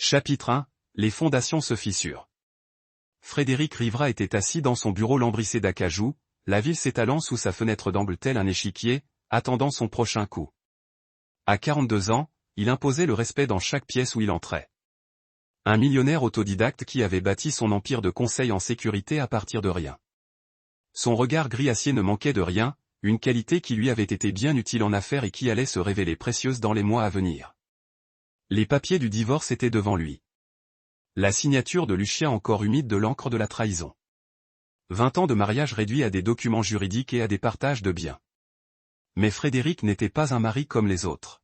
Chapitre 1. Les fondations se fissurent. Frédéric Rivera était assis dans son bureau lambrissé d'acajou, la ville s'étalant sous sa fenêtre d'angle tel un échiquier, attendant son prochain coup. À 42 ans, il imposait le respect dans chaque pièce où il entrait. Un millionnaire autodidacte qui avait bâti son empire de conseil en sécurité à partir de rien. Son regard gris acier ne manquait de rien, une qualité qui lui avait été bien utile en affaires et qui allait se révéler précieuse dans les mois à venir. Les papiers du divorce étaient devant lui. La signature de Lucia encore humide de l'encre de la trahison. 20 ans de mariage réduits à des documents juridiques et à des partages de biens. Mais Frédéric n'était pas un mari comme les autres.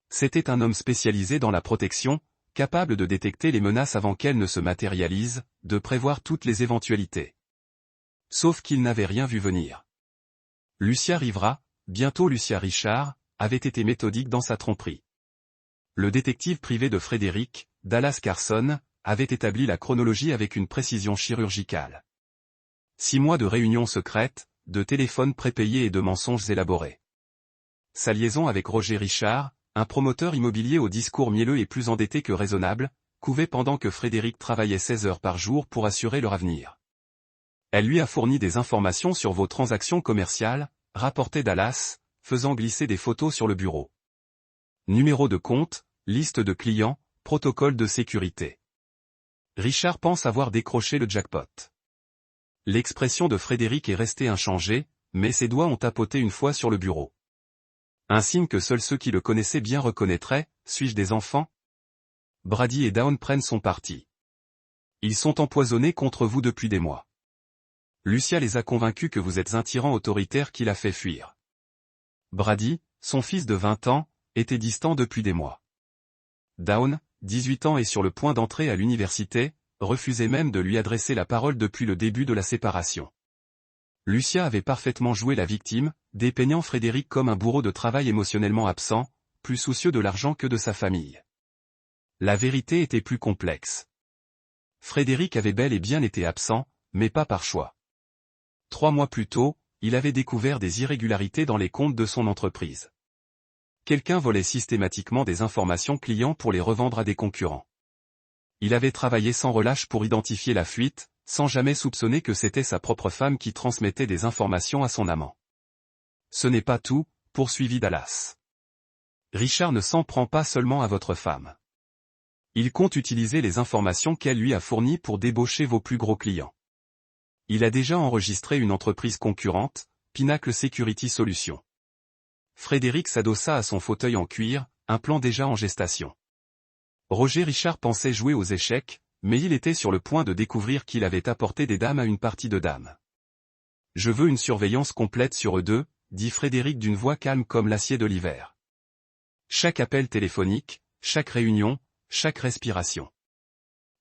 C'était un homme spécialisé dans la protection, capable de détecter les menaces avant qu'elles ne se matérialisent, de prévoir toutes les éventualités. Sauf qu'il n'avait rien vu venir. Lucia Rivera, bientôt Lucia Richard, avait été méthodique dans sa tromperie. Le détective privé de Frédéric, Dallas Carson, avait établi la chronologie avec une précision chirurgicale. 6 mois de réunions secrètes, de téléphones prépayés et de mensonges élaborés. Sa liaison avec Roger Richard, un promoteur immobilier au discours mielleux et plus endetté que raisonnable, couvait pendant que Frédéric travaillait 16 heures par jour pour assurer leur avenir. Elle lui a fourni des informations sur vos transactions commerciales, rapportait Dallas, faisant glisser des photos sur le bureau. Numéro de compte, liste de clients, protocole de sécurité. Richard pense avoir décroché le jackpot. L'expression de Frédéric est restée inchangée, mais ses doigts ont tapoté une fois sur le bureau. Un signe que seuls ceux qui le connaissaient bien reconnaîtraient, suis-je des enfants? Brady et Dawn prennent son parti. Ils sont empoisonnés contre vous depuis des mois. Lucia les a convaincus que vous êtes un tyran autoritaire qui l'a fait fuir. Brady, son fils de 20 ans, était distant depuis des mois. Dawn, 18 ans et sur le point d'entrer à l'université, refusait même de lui adresser la parole depuis le début de la séparation. Lucia avait parfaitement joué la victime, dépeignant Frédéric comme un bourreau de travail émotionnellement absent, plus soucieux de l'argent que de sa famille. La vérité était plus complexe. Frédéric avait bel et bien été absent, mais pas par choix. 3 mois plus tôt, il avait découvert des irrégularités dans les comptes de son entreprise. Quelqu'un volait systématiquement des informations clients pour les revendre à des concurrents. Il avait travaillé sans relâche pour identifier la fuite, sans jamais soupçonner que c'était sa propre femme qui transmettait des informations à son amant. Ce n'est pas tout, poursuivit Dallas. Richard ne s'en prend pas seulement à votre femme. Il compte utiliser les informations qu'elle lui a fournies pour débaucher vos plus gros clients. Il a déjà enregistré une entreprise concurrente, Pinnacle Security Solutions. Frédéric s'adossa à son fauteuil en cuir, un plan déjà en gestation. Roger Richard pensait jouer aux échecs, mais il était sur le point de découvrir qu'il avait apporté des dames à une partie de dames. « Je veux une surveillance complète sur eux deux », dit Frédéric d'une voix calme comme l'acier de l'hiver. Chaque appel téléphonique, chaque réunion, chaque respiration.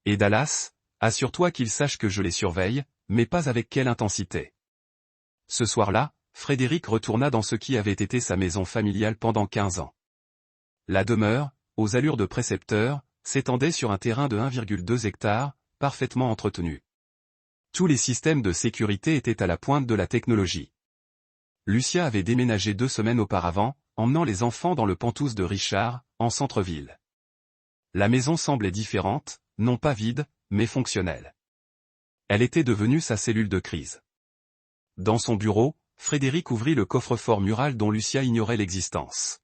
Et Dallas, assure-toi qu'ils sachent que je les surveille, mais pas avec quelle intensité. Ce soir-là, Frédéric retourna dans ce qui avait été sa maison familiale pendant 15 ans. La demeure, aux allures de précepteur, s'étendait sur un terrain de 1,2 hectares, parfaitement entretenu. Tous les systèmes de sécurité étaient à la pointe de la technologie. Lucia avait déménagé 2 semaines auparavant, emmenant les enfants dans le Penthouse de Richard, en centre-ville. La maison semblait différente, non pas vide, mais fonctionnelle. Elle était devenue sa cellule de crise. Dans son bureau, Frédéric ouvrit le coffre-fort mural dont Lucia ignorait l'existence.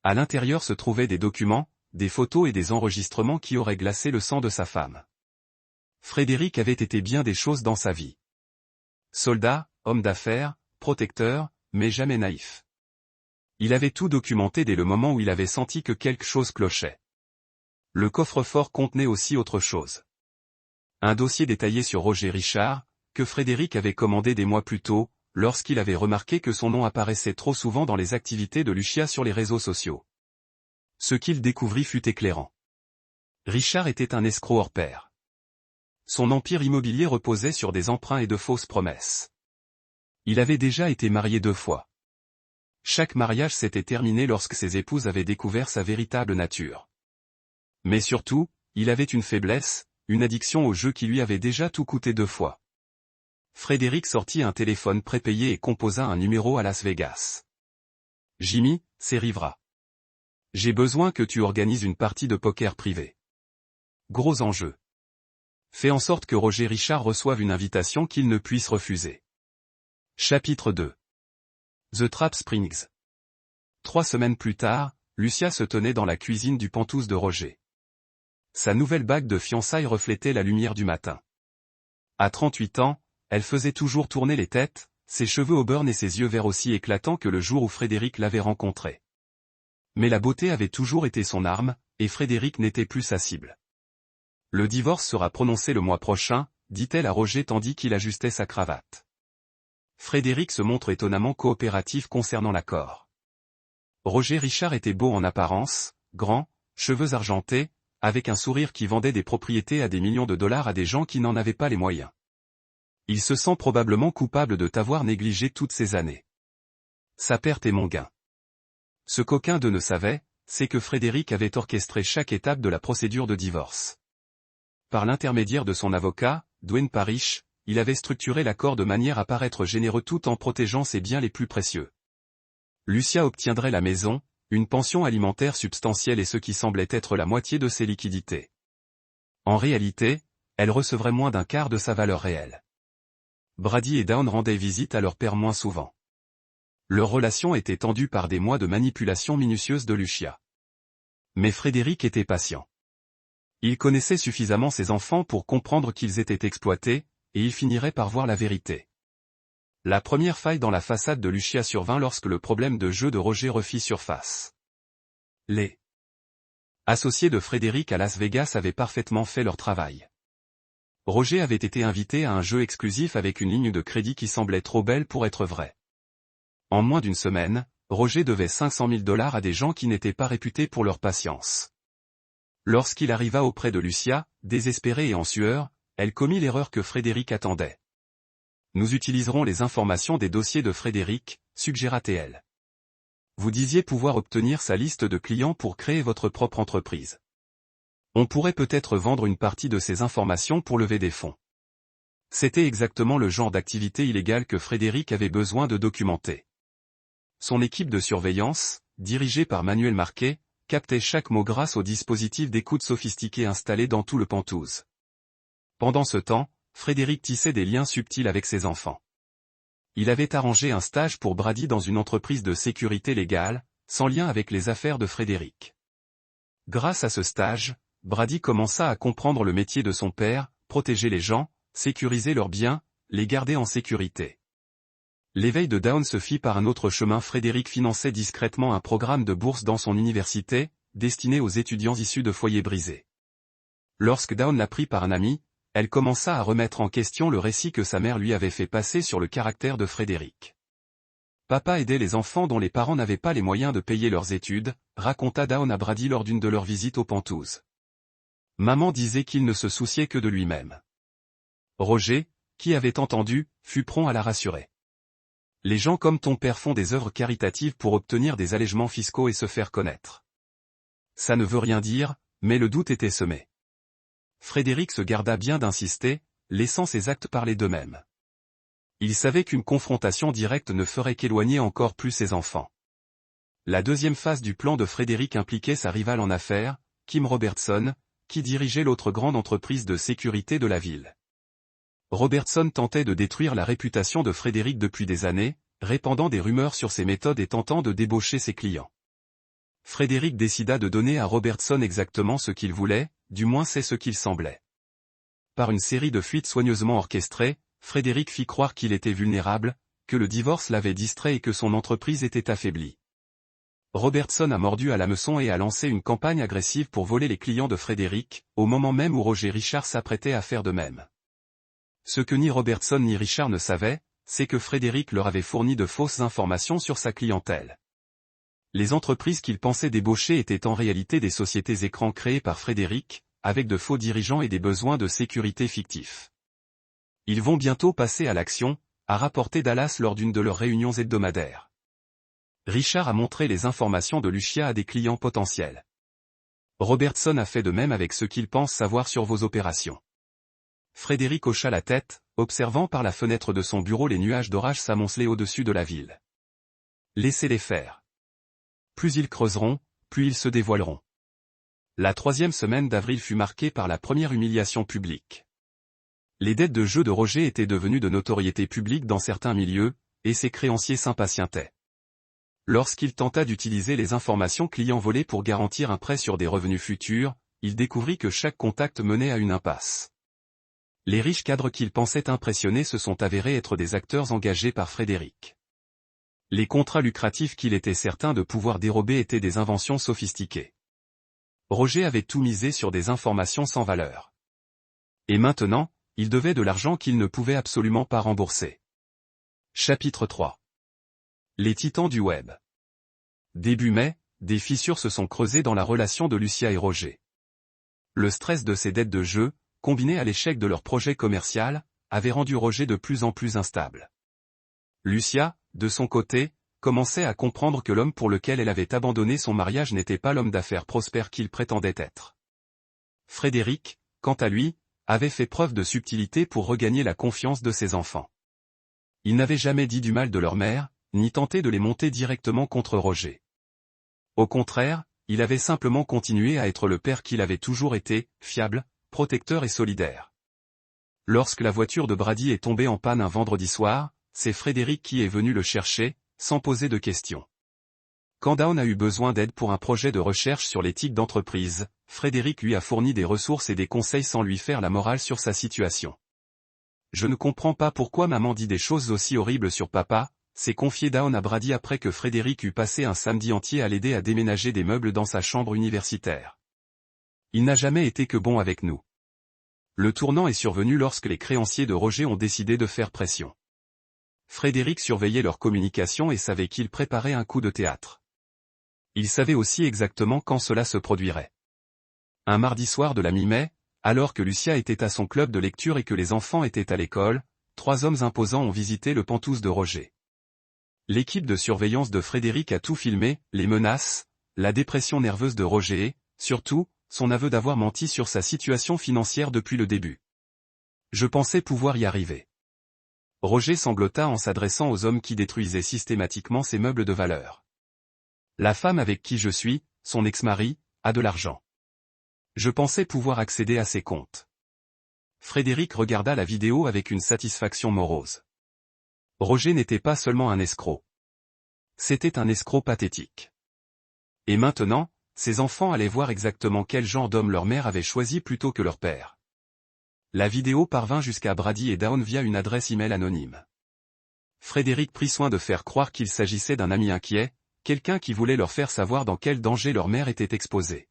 À l'intérieur se trouvaient des documents, des photos et des enregistrements qui auraient glacé le sang de sa femme. Frédéric avait été bien des choses dans sa vie. Soldat, homme d'affaires, protecteur, mais jamais naïf. Il avait tout documenté dès le moment où il avait senti que quelque chose clochait. Le coffre-fort contenait aussi autre chose. Un dossier détaillé sur Roger Richard, que Frédéric avait commandé des mois plus tôt, lorsqu'il avait remarqué que son nom apparaissait trop souvent dans les activités de Lucia sur les réseaux sociaux. Ce qu'il découvrit fut éclairant. Richard était un escroc hors pair. Son empire immobilier reposait sur des emprunts et de fausses promesses. Il avait déjà été marié 2 fois. Chaque mariage s'était terminé lorsque ses épouses avaient découvert sa véritable nature. Mais surtout, il avait une faiblesse, une addiction au jeu qui lui avait déjà tout coûté 2 fois. Frédéric sortit un téléphone prépayé et composa un numéro à Las Vegas. « Jimmy, c'est Rivera. J'ai besoin que tu organises une partie de poker privée. gros enjeu. Fait en sorte que Roger Richard reçoive une invitation qu'il ne puisse refuser. Chapitre 2. The Trap Springs. 3 semaines plus tard, Lucia se tenait dans la cuisine du Pantouse de Roger. Sa nouvelle bague de fiançailles reflétait la lumière du matin. À 38 ans, elle faisait toujours tourner les têtes, ses cheveux au burn et ses yeux verts aussi éclatants que le jour où Frédéric l'avait rencontrée. Mais la beauté avait toujours été son arme, et Frédéric n'était plus sa cible. Le divorce sera prononcé le mois prochain, dit-elle à Roger tandis qu'il ajustait sa cravate. Frédéric se montre étonnamment coopératif concernant l'accord. Roger Richard était beau en apparence, grand, cheveux argentés, avec un sourire qui vendait des propriétés à des millions de dollars à des gens qui n'en avaient pas les moyens. Il se sent probablement coupable de t'avoir négligé toutes ces années. Sa perte est mon gain. Ce qu'aucun d'eux ne savait, c'est que Frédéric avait orchestré chaque étape de la procédure de divorce. Par l'intermédiaire de son avocat, Dwayne Parrish, il avait structuré l'accord de manière à paraître généreux tout en protégeant ses biens les plus précieux. Lucia obtiendrait la maison, une pension alimentaire substantielle et ce qui semblait être la moitié de ses liquidités. En réalité, elle recevrait moins d'un quart de sa valeur réelle. Brady et Dawn rendaient visite à leur père moins souvent. Leur relation était tendue par des mois de manipulation minutieuse de Lucia. Mais Frédéric était patient. Il connaissait suffisamment ses enfants pour comprendre qu'ils étaient exploités, et il finirait par voir la vérité. La première faille dans la façade de Lucia survint lorsque le problème de jeu de Roger refit surface. Les associés de Frédéric à Las Vegas avaient parfaitement fait leur travail. Roger avait été invité à un jeu exclusif avec une ligne de crédit qui semblait trop belle pour être vraie. En moins d'une semaine, Roger devait 500 000 $ à des gens qui n'étaient pas réputés pour leur patience. Lorsqu'il arriva auprès de Lucia, désespérée et en sueur, elle commit l'erreur que Frédéric attendait. Nous utiliserons les informations des dossiers de Frédéric, suggéra-t-elle. Vous disiez pouvoir obtenir sa liste de clients pour créer votre propre entreprise. On pourrait peut-être vendre une partie de ces informations pour lever des fonds. C'était exactement le genre d'activité illégale que Frédéric avait besoin de documenter. Son équipe de surveillance, dirigée par Manuel Marquet, captait chaque mot grâce au dispositif d'écoute sophistiqué installé dans tout le Pantouse. Pendant ce temps, Frédéric tissait des liens subtils avec ses enfants. Il avait arrangé un stage pour Brady dans une entreprise de sécurité légale, sans lien avec les affaires de Frédéric. Grâce à ce stage, Brady commença à comprendre le métier de son père, protéger les gens, sécuriser leurs biens, les garder en sécurité. L'éveil de Dawn se fit par un autre chemin. Frédéric finançait discrètement un programme de bourse dans son université, destiné aux étudiants issus de foyers brisés. Lorsque Dawn l'apprit par un ami, elle commença à remettre en question le récit que sa mère lui avait fait passer sur le caractère de Frédéric. Papa aidait les enfants dont les parents n'avaient pas les moyens de payer leurs études, raconta Dawn à Brady lors d'une de leurs visites au Pantouse. Maman disait qu'il ne se souciait que de lui-même. Roger, qui avait entendu, fut prompt à la rassurer. Les gens comme ton père font des œuvres caritatives pour obtenir des allègements fiscaux et se faire connaître. Ça ne veut rien dire, mais le doute était semé. Frédéric se garda bien d'insister, laissant ses actes parler d'eux-mêmes. Il savait qu'une confrontation directe ne ferait qu'éloigner encore plus ses enfants. La deuxième phase du plan de Frédéric impliquait sa rivale en affaires, Kim Robertson, qui dirigeait l'autre grande entreprise de sécurité de la ville. Robertson tentait de détruire la réputation de Frédéric depuis des années, répandant des rumeurs sur ses méthodes et tentant de débaucher ses clients. Frédéric décida de donner à Robertson exactement ce qu'il voulait, du moins c'est ce qu'il semblait. Par une série de fuites soigneusement orchestrées, Frédéric fit croire qu'il était vulnérable, que le divorce l'avait distrait et que son entreprise était affaiblie. Robertson a mordu à l'hameçon et a lancé une campagne agressive pour voler les clients de Frédéric, au moment même où Roger Richard s'apprêtait à faire de même. Ce que ni Robertson ni Richard ne savaient, c'est que Frédéric leur avait fourni de fausses informations sur sa clientèle. Les entreprises qu'ils pensaient débaucher étaient en réalité des sociétés écrans créées par Frédéric, avec de faux dirigeants et des besoins de sécurité fictifs. Ils vont bientôt passer à l'action, a rapporté Dallas lors d'une de leurs réunions hebdomadaires. Richard a montré les informations de Lucia à des clients potentiels. Robertson a fait de même avec ce qu'il pense savoir sur vos opérations. Frédéric hocha la tête, observant par la fenêtre de son bureau les nuages d'orage s'amonceler au-dessus de la ville. Laissez-les faire. Plus ils creuseront, plus ils se dévoileront. La troisième semaine d'avril fut marquée par la première humiliation publique. Les dettes de jeu de Roger étaient devenues de notoriété publique dans certains milieux, et ses créanciers s'impatientaient. Lorsqu'il tenta d'utiliser les informations clients volées pour garantir un prêt sur des revenus futurs, il découvrit que chaque contact menait à une impasse. Les riches cadres qu'il pensait impressionner se sont avérés être des acteurs engagés par Frédéric. Les contrats lucratifs qu'il était certain de pouvoir dérober étaient des inventions sophistiquées. Roger avait tout misé sur des informations sans valeur. Et maintenant, il devait de l'argent qu'il ne pouvait absolument pas rembourser. Chapitre 3. Les titans du web. Début mai, des fissures se sont creusées dans la relation de Lucia et Roger. Le stress de ses dettes de jeu, combiné à l'échec de leur projet commercial, avait rendu Roger de plus en plus instable. Lucia, de son côté, commençait à comprendre que l'homme pour lequel elle avait abandonné son mariage n'était pas l'homme d'affaires prospère qu'il prétendait être. Frédéric, quant à lui, avait fait preuve de subtilité pour regagner la confiance de ses enfants. Il n'avait jamais dit du mal de leur mère, ni tenté de les monter directement contre Roger. Au contraire, il avait simplement continué à être le père qu'il avait toujours été, fiable, protecteur et solidaire. Lorsque la voiture de Brady est tombée en panne un vendredi soir, c'est Frédéric qui est venu le chercher, sans poser de questions. Quand Dawn a eu besoin d'aide pour un projet de recherche sur l'éthique d'entreprise, Frédéric lui a fourni des ressources et des conseils sans lui faire la morale sur sa situation. Je ne comprends pas pourquoi maman dit des choses aussi horribles sur papa, s'est confié Dawn à Brady après que Frédéric eut passé un samedi entier à l'aider à déménager des meubles dans sa chambre universitaire. Il n'a jamais été que bon avec nous. Le tournant est survenu lorsque les créanciers de Roger ont décidé de faire pression. Frédéric surveillait leur communication et savait qu'ils préparaient un coup de théâtre. Il savait aussi exactement quand cela se produirait. Un mardi soir de la mi-mai, alors que Lucia était à son club de lecture et que les enfants étaient à l'école, 3 hommes imposants ont visité le Penthouse de Roger. L'équipe de surveillance de Frédéric a tout filmé, les menaces, la dépression nerveuse de Roger et, surtout, son aveu d'avoir menti sur sa situation financière depuis le début. Je pensais pouvoir y arriver. Roger sanglota en s'adressant aux hommes qui détruisaient systématiquement ses meubles de valeur. La femme avec qui je suis, son ex-mari, a de l'argent. Je pensais pouvoir accéder à ses comptes. Frédéric regarda la vidéo avec une satisfaction morose. Roger n'était pas seulement un escroc. C'était un escroc pathétique. Et maintenant, ses enfants allaient voir exactement quel genre d'homme leur mère avait choisi plutôt que leur père. La vidéo parvint jusqu'à Brady et Dawn via une adresse email anonyme. Frédéric prit soin de faire croire qu'il s'agissait d'un ami inquiet, quelqu'un qui voulait leur faire savoir dans quel danger leur mère était exposée.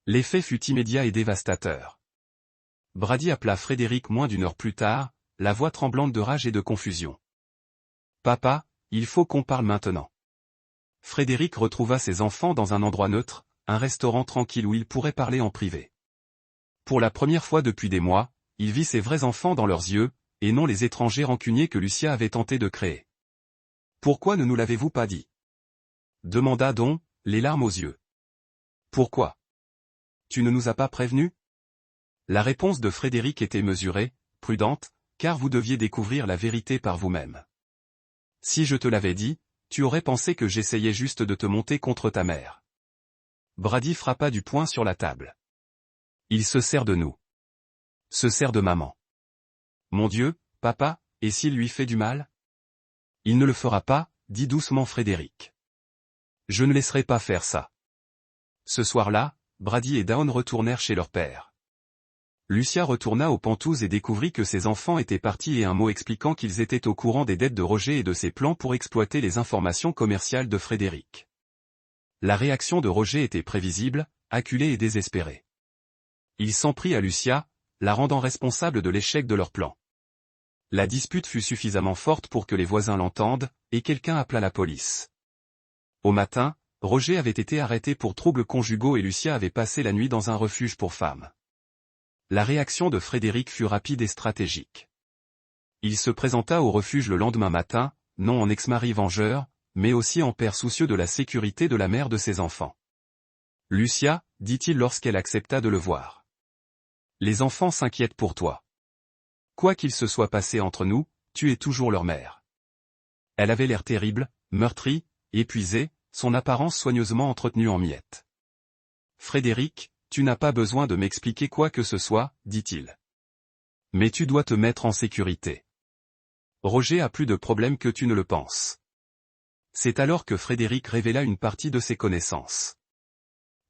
L'effet fut immédiat et dévastateur. Brady appela Frédéric moins d'une heure plus tard, la voix tremblante de rage et de confusion. « Papa, il faut qu'on parle maintenant. » Frédéric retrouva ses enfants dans un endroit neutre, un restaurant tranquille où il pourrait parler en privé. Pour la première fois depuis des mois, il vit ses vrais enfants dans leurs yeux, et non les étrangers rancuniers que Lucia avait tenté de créer. « Pourquoi ne nous l'avez-vous pas dit ?» demanda Dawn, les larmes aux yeux. « Pourquoi ? Tu ne nous as pas prévenus ?» La réponse de Frédéric était mesurée, prudente, car vous deviez découvrir la vérité par vous-même. Si je te l'avais dit, tu aurais pensé que j'essayais juste de te monter contre ta mère. Brady frappa du poing sur la table. Il se sert de nous. Se sert de maman. Mon Dieu, papa, et s'il lui fait du mal ? Il ne le fera pas, dit doucement Frédéric. Je ne laisserai pas faire ça. Ce soir-là, Brady et Dawn retournèrent chez leur père. Lucia retourna au Penthouse et découvrit que ses enfants étaient partis et un mot expliquant qu'ils étaient au courant des dettes de Roger et de ses plans pour exploiter les informations commerciales de Frédéric. La réaction de Roger était prévisible, acculée et désespérée. Il s'en prit à Lucia, la rendant responsable de l'échec de leur plan. La dispute fut suffisamment forte pour que les voisins l'entendent, et quelqu'un appela la police. Au matin, Roger avait été arrêté pour troubles conjugaux et Lucia avait passé la nuit dans un refuge pour femmes. La réaction de Frédéric fut rapide et stratégique. Il se présenta au refuge le lendemain matin, non en ex-mari vengeur, mais aussi en père soucieux de la sécurité de la mère de ses enfants. « Lucia, dit-il lorsqu'elle accepta de le voir. Les enfants s'inquiètent pour toi. Quoi qu'il se soit passé entre nous, tu es toujours leur mère. » Elle avait l'air terrible, meurtrie, épuisée, son apparence soigneusement entretenue en miettes. Frédéric, Tu n'as pas besoin de m'expliquer quoi que ce soit, dit-il. Mais tu dois te mettre en sécurité. Roger a plus de problèmes que tu ne le penses. C'est alors que Frédéric révéla une partie de ses connaissances.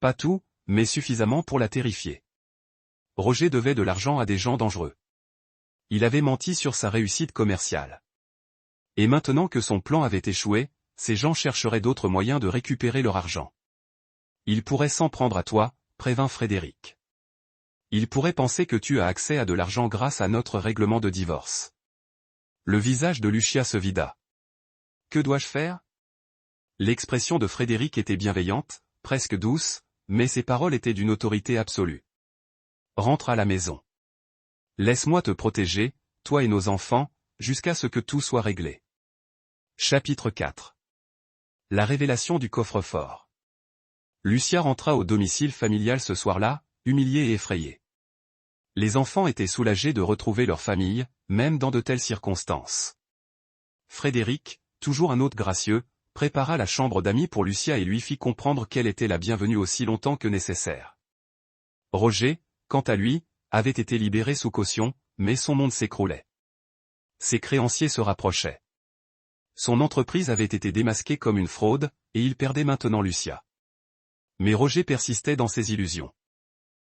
Pas tout, mais suffisamment pour la terrifier. Roger devait de l'argent à des gens dangereux. Il avait menti sur sa réussite commerciale. Et maintenant que son plan avait échoué, ces gens chercheraient d'autres moyens de récupérer leur argent. Ils pourraient s'en prendre à toi, prévint Frédéric. Ils pourraient penser que tu as accès à de l'argent grâce à notre règlement de divorce. Le visage de Lucia se vida. Que dois-je faire? L'expression de Frédéric était bienveillante, presque douce, mais ses paroles étaient d'une autorité absolue. Rentre à la maison. Laisse-moi te protéger, toi et nos enfants, jusqu'à ce que tout soit réglé. Chapitre 4. La révélation du coffre-fort. Lucia rentra au domicile familial ce soir-là, humiliée et effrayée. Les enfants étaient soulagés de retrouver leur famille, même dans de telles circonstances. Frédéric, toujours un hôte gracieux, prépara la chambre d'amis pour Lucia et lui fit comprendre qu'elle était la bienvenue aussi longtemps que nécessaire. Roger, quant à lui, avait été libéré sous caution, mais son monde s'écroulait. Ses créanciers se rapprochaient. Son entreprise avait été démasquée comme une fraude, et il perdait maintenant Lucia. Mais Roger persistait dans ses illusions.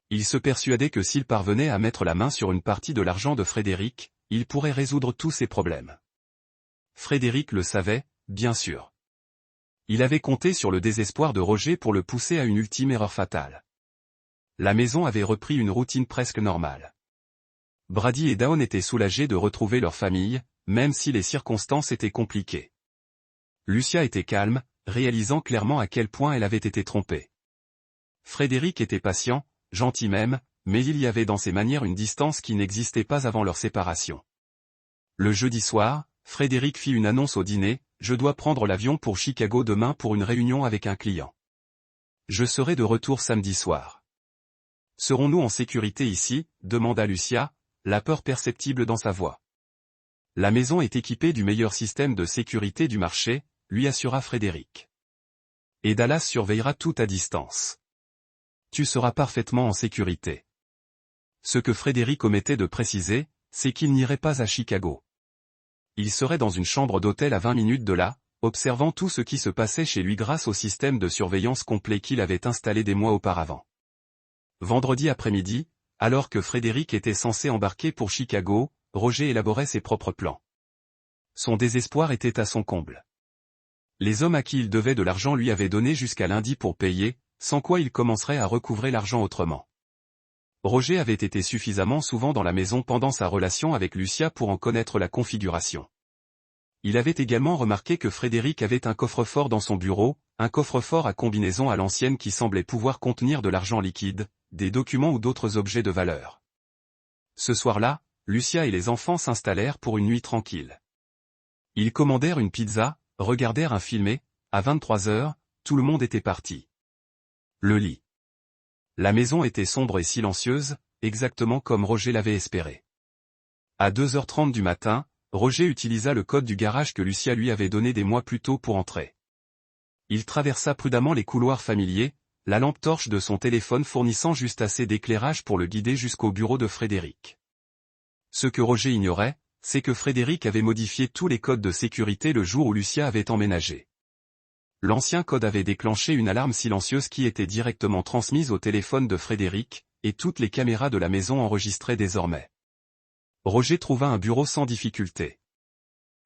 Il se persuadait que s'il parvenait à mettre la main sur une partie de l'argent de Frédéric, il pourrait résoudre tous ses problèmes. Frédéric le savait, bien sûr. Il avait compté sur le désespoir de Roger pour le pousser à une ultime erreur fatale. La maison avait repris une routine presque normale. Brady et Dawn étaient soulagés de retrouver leur famille, même si les circonstances étaient compliquées. Lucia était calme, réalisant clairement à quel point elle avait été trompée. Frédéric était patient, gentil même, mais il y avait dans ses manières une distance qui n'existait pas avant leur séparation. Le jeudi soir, Frédéric fit une annonce au dîner: « Je dois prendre l'avion pour Chicago demain pour une réunion avec un client. Je serai de retour samedi soir. » « Serons-nous en sécurité ici ?» demanda Lucia, la peur perceptible dans sa voix. « La maison est équipée du meilleur système de sécurité du marché », lui assura Frédéric. « Et Dallas surveillera tout à distance. Tu seras parfaitement en sécurité. » Ce que Frédéric omettait de préciser, c'est qu'il n'irait pas à Chicago. Il serait dans une chambre d'hôtel à 20 minutes de là, observant tout ce qui se passait chez lui grâce au système de surveillance complet qu'il avait installé des mois auparavant. Vendredi après-midi, alors que Frédéric était censé embarquer pour Chicago, Roger élaborait ses propres plans. Son désespoir était à son comble. Les hommes à qui il devait de l'argent lui avaient donné jusqu'à lundi pour payer, sans quoi il commencerait à recouvrer l'argent autrement. Roger avait été suffisamment souvent dans la maison pendant sa relation avec Lucia pour en connaître la configuration. Il avait également remarqué que Frédéric avait un coffre-fort dans son bureau, un coffre-fort à combinaison à l'ancienne qui semblait pouvoir contenir de l'argent liquide, des documents ou d'autres objets de valeur. Ce soir-là, Lucia et les enfants s'installèrent pour une nuit tranquille. Ils commandèrent une pizza, regardèrent un film et, à 23 heures, tout le monde était parti. Le lit. La maison était sombre et silencieuse, exactement comme Roger l'avait espéré. À 2h30 du matin, Roger utilisa le code du garage que Lucia lui avait donné des mois plus tôt pour entrer. Il traversa prudemment les couloirs familiers, la lampe torche de son téléphone fournissant juste assez d'éclairage pour le guider jusqu'au bureau de Frédéric. Ce que Roger ignorait, c'est que Frédéric avait modifié tous les codes de sécurité le jour où Lucia avait emménagé. L'ancien code avait déclenché une alarme silencieuse qui était directement transmise au téléphone de Frédéric, et toutes les caméras de la maison enregistraient désormais. Roger trouva un bureau sans difficulté.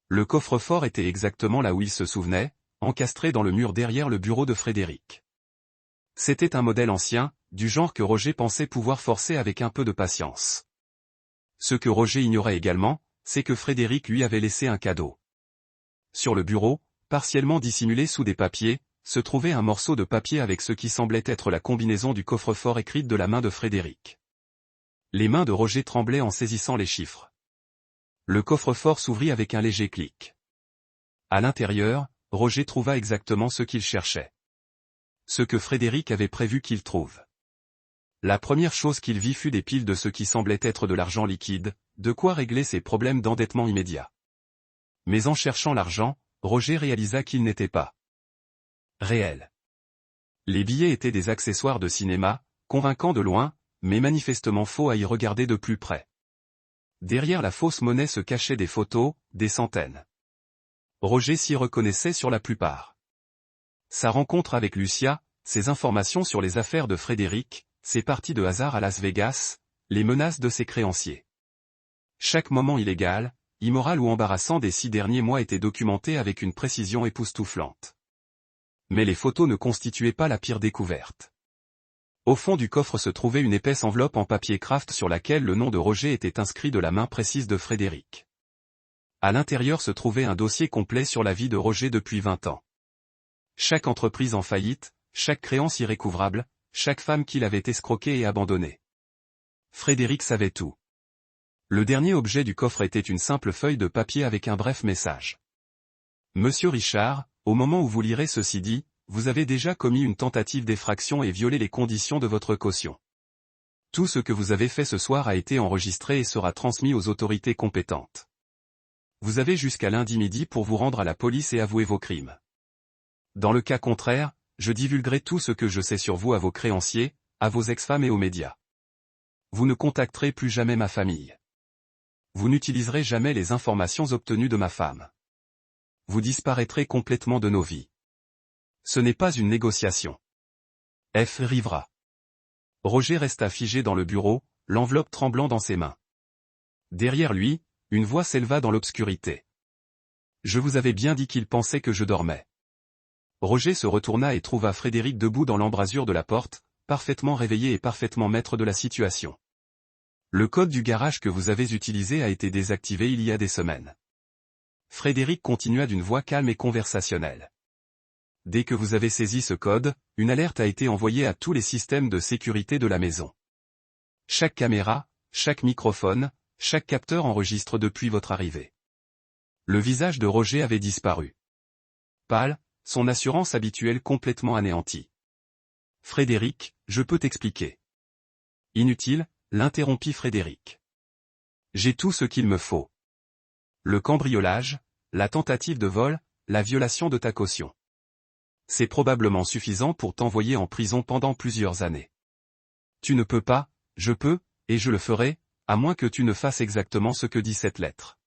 Le coffre-fort était exactement là où il se souvenait, encastré dans le mur derrière le bureau de Frédéric. C'était un modèle ancien, du genre que Roger pensait pouvoir forcer avec un peu de patience. Ce que Roger ignorait également, c'est que Frédéric lui avait laissé un cadeau. Sur le bureau, partiellement dissimulé sous des papiers, se trouvait un morceau de papier avec ce qui semblait être la combinaison du coffre-fort écrite de la main de Frédéric. Les mains de Roger tremblaient en saisissant les chiffres. Le coffre-fort s'ouvrit avec un léger clic. À l'intérieur, Roger trouva exactement ce qu'il cherchait. Ce que Frédéric avait prévu qu'il trouve. La première chose qu'il vit fut des piles de ce qui semblait être de l'argent liquide, de quoi régler ses problèmes d'endettement immédiat. Mais en cherchant l'argent, Roger réalisa qu'il n'était pas réel. Les billets étaient des accessoires de cinéma, convaincant de loin, mais manifestement faux à y regarder de plus près. Derrière la fausse monnaie se cachaient des photos, des centaines. Roger s'y reconnaissait sur la plupart. Sa rencontre avec Lucia, ses informations sur les affaires de Frédéric, ses parties de hasard à Las Vegas, les menaces de ses créanciers. Chaque moment illégal, immoral ou embarrassant des 6 derniers mois était documenté avec une précision époustouflante. Mais les photos ne constituaient pas la pire découverte. Au fond du coffre se trouvait une épaisse enveloppe en papier craft sur laquelle le nom de Roger était inscrit de la main précise de Frédéric. À l'intérieur se trouvait un dossier complet sur la vie de Roger depuis 20 ans. Chaque entreprise en faillite, chaque créance irrécouvrable, chaque femme qu'il avait escroquée et abandonnée. Frédéric savait tout. Le dernier objet du coffre était une simple feuille de papier avec un bref message. Monsieur Richard, au moment où vous lirez ceci dit, vous avez déjà commis une tentative d'effraction et violé les conditions de votre caution. Tout ce que vous avez fait ce soir a été enregistré et sera transmis aux autorités compétentes. Vous avez jusqu'à lundi midi pour vous rendre à la police et avouer vos crimes. Dans le cas contraire, je divulguerai tout ce que je sais sur vous à vos créanciers, à vos ex-femmes et aux médias. Vous ne contacterez plus jamais ma famille. Vous n'utiliserez jamais les informations obtenues de ma femme. Vous disparaîtrez complètement de nos vies. Ce n'est pas une négociation. F. Rivera. Roger resta figé dans le bureau, l'enveloppe tremblant dans ses mains. Derrière lui, une voix s'éleva dans l'obscurité. Je vous avais bien dit qu'il pensait que je dormais. Roger se retourna et trouva Frédéric debout dans l'embrasure de la porte, parfaitement réveillé et parfaitement maître de la situation. Le code du garage que vous avez utilisé a été désactivé il y a des semaines. Frédéric continua d'une voix calme et conversationnelle. Dès que vous avez saisi ce code, une alerte a été envoyée à tous les systèmes de sécurité de la maison. Chaque caméra, chaque microphone, chaque capteur enregistre depuis votre arrivée. Le visage de Roger avait disparu. Pâle, son assurance habituelle complètement anéantie. Frédéric, je peux t'expliquer. Inutile, l'interrompit Frédéric. J'ai tout ce qu'il me faut. Le cambriolage, la tentative de vol, la violation de ta caution. C'est probablement suffisant pour t'envoyer en prison pendant plusieurs années. Tu ne peux pas, je peux, et je le ferai, à moins que tu ne fasses exactement ce que dit cette lettre.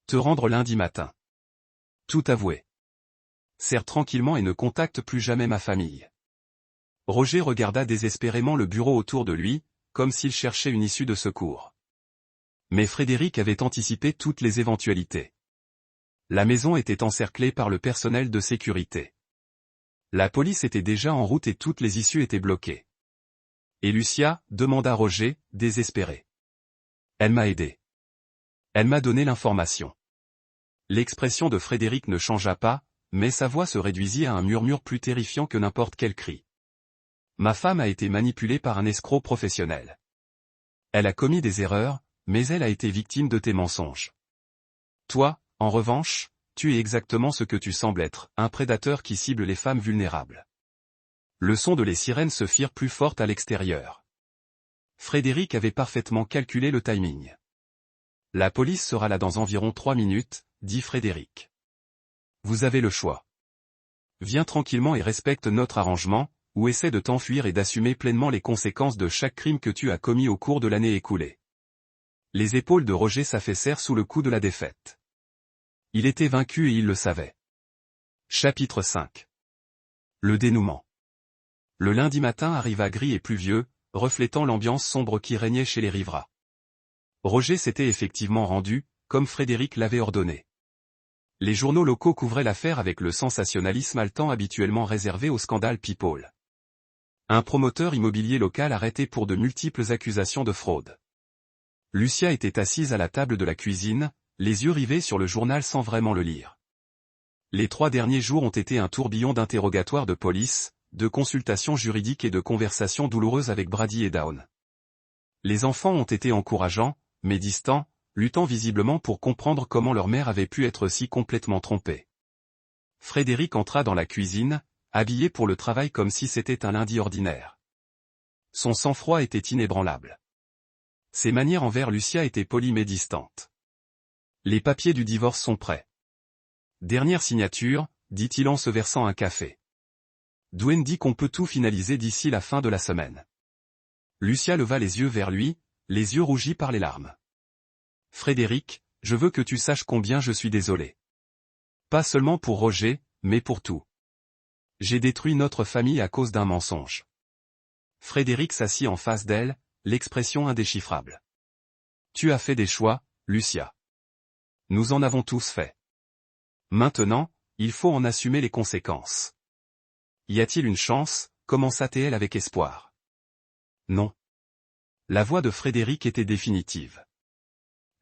Te rendre lundi matin. Tout avouer. Serre tranquillement et ne contacte plus jamais ma famille. Roger regarda désespérément le bureau autour de lui, comme s'il cherchait une issue de secours. Mais Frédéric avait anticipé toutes les éventualités. La maison était encerclée par le personnel de sécurité. La police était déjà en route et toutes les issues étaient bloquées. Et Lucia, demanda Roger, désespéré. Elle m'a aidé. Elle m'a donné l'information. L'expression de Frédéric ne changea pas, mais sa voix se réduisit à un murmure plus terrifiant que n'importe quel cri. Ma femme a été manipulée par un escroc professionnel. Elle a commis des erreurs, mais elle a été victime de tes mensonges. Toi, en revanche, tu es exactement ce que tu sembles être, un prédateur qui cible les femmes vulnérables. Le son de les sirènes se firent plus fortes à l'extérieur. Frédéric avait parfaitement calculé le timing. La police sera là dans environ 3 minutes, dit Frédéric. Vous avez le choix. Viens tranquillement et respecte notre arrangement, ou essaie de t'enfuir et d'assumer pleinement les conséquences de chaque crime que tu as commis au cours de l'année écoulée. Les épaules de Roger s'affaissèrent sous le coup de la défaite. Il était vaincu et il le savait. Chapitre 5. Le dénouement. Le lundi matin arriva gris et pluvieux, reflétant l'ambiance sombre qui régnait chez les Rivera. Roger s'était effectivement rendu, comme Frédéric l'avait ordonné. Les journaux locaux couvraient l'affaire avec le sensationnalisme haletant habituellement réservé au scandale People. Un promoteur immobilier local arrêté pour de multiples accusations de fraude. Lucia était assise à la table de la cuisine, les yeux rivés sur le journal sans vraiment le lire. Les 3 derniers jours ont été un tourbillon d'interrogatoires de police, de consultations juridiques et de conversations douloureuses avec Brady et Dawn. Les enfants ont été encourageants, mais distants, luttant visiblement pour comprendre comment leur mère avait pu être si complètement trompée. Frédéric entra dans la cuisine, habillé pour le travail comme si c'était un lundi ordinaire. Son sang-froid était inébranlable. Ses manières envers Lucia étaient polies mais distantes. Les papiers du divorce sont prêts. Dernière signature, dit-il en se versant un café. Dwayne dit qu'on peut tout finaliser d'ici la fin de la semaine. Lucia leva les yeux vers lui, les yeux rougis par les larmes. Frédéric, je veux que tu saches combien je suis désolé. Pas seulement pour Roger, mais pour tout. J'ai détruit notre famille à cause d'un mensonge. Frédéric s'assit en face d'elle, l'expression indéchiffrable. Tu as fait des choix, Lucia. Nous en avons tous fait. Maintenant, il faut en assumer les conséquences. Y a-t-il une chance, commença-t-elle avec espoir. Non. La voix de Frédéric était définitive.